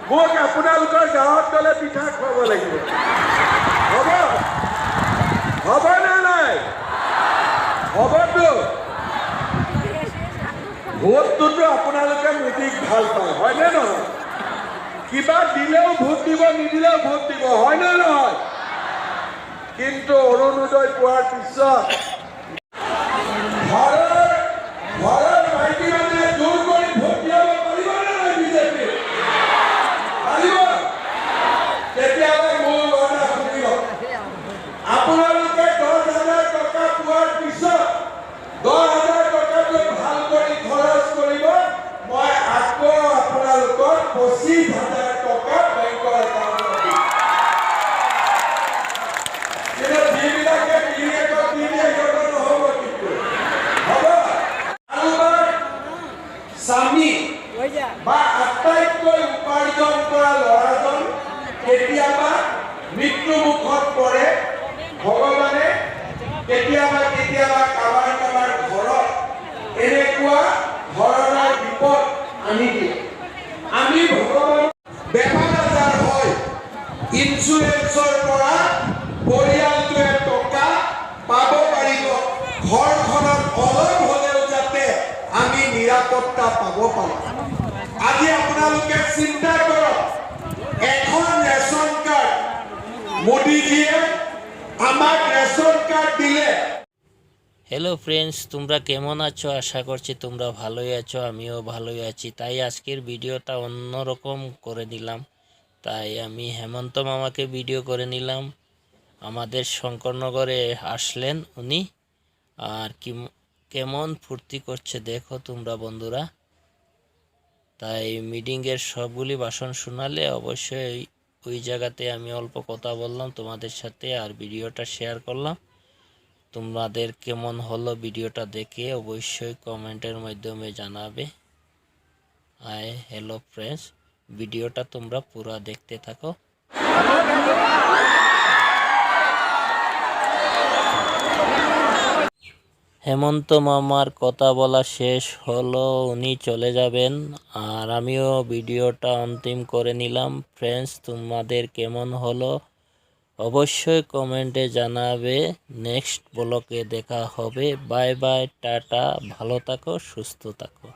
মোক আপোনালোকৰ গাঁৱত গ'লে পিঠা খুৱাব লাগিব। হ'ব হ'বনে নাই? হ'বতো। ভোটটোতো আপোনালোকে মোদীক ভাল পায়, হয়নে নহয়? কিবা দিলেও ভোট দিব, নিদিলেও ভোট দিব, হয়নে নহয়? কিন্তু অৰুণোদয় পোৱাৰ পিছত ঘৰৰ মাইকী মানুহে জোৰ কৰি ভোট দিয়াব পাৰিবনে নাই বিজেপি? পাৰিব? তেতিয়াহ'লে মোৰ কথা শুনি লওক। আপোনালোকে 10,000 টকা পোৱাৰ পিছত 10,000 টকাটো ভাল কৰি খৰচ কৰিব। মই আকৌ আপোনালোকক 25,000 টকা বেংকৰ একাউণ্টত দিম। কিন্তু যিবিলাকে বিনিয়োগত নিদিয়ে সিহঁতৰ নহ'ব কিন্তু। হ'ব? কাৰোবাৰ স্বামী বা আটাইতকৈ উপাৰ্জন কৰা ল'ৰাজন কেতিয়াবা মৃত্যুমুখত পৰে। ভগৱানে কেতিয়াবা কাৰোবাৰ ঘৰত এনেকুৱা ধৰণৰ বিপদ আনি দিয়ে। আমি ভগৱান বেমাৰ আজাৰ হয়, ইঞ্চুৰেঞ্চৰ পৰা পৰিয়ালটোৱে টকা পাব পাৰিব। ঘৰখনত অলপ হ'লেও যাতে আমি নিৰাপত্তা পাব পাৰোঁ। আজি আপোনালোকে চিন্তা কৰক, এখন ৰেচন কাৰ্ড মোদীজিয়ে আমাক রেশন কার্ড দিলে। হ্যালো ফ্রেন্ডস, তোমরা কেমন আছো? আশা করছি তোমরা ভালোই আছো, আমিও ভালোই আছি। তাই আজকের ভিডিওটা অন্যরকম করে দিলাম। তাই আমি হেমন্ত মামাকে ভিডিও করে নিলাম। আমাদের শঙ্করনগরে আসলেন উনি, আর কেমন ফুর্তি করছে দেখো তোমরা বন্ধুরা। তাই মিটিংয়ের সবগুলি ভাষণ শোনালে অবশ্যই ওই জায়গাতে আমি অল্প কথা বললাম তোমাদের সাথে, আর ভিডিওটা শেয়ার করলাম। তোমাদের কেমন হলো ভিডিওটা দেখে অবশ্যই কমেন্টের মাধ্যমে জানাবে। হাই হ্যালো ফ্রেন্ডস, ভিডিওটা তোমরা পুরো দেখতে থাকো। হেমন্ত মামার কথা বলা শেষ হলো, উনি চলে যাবেন, আর আমিও ভিডিওটা অন্তিম করে নিলাম। ফ্রেন্ডস, তোমাদের কেমন হলো অবশ্যই কমেন্টে জানাবে। নেক্সট ব্লগে দেখা হবে। বাই বাই, টাটা, ভালো থাকো, সুস্থ থাকো।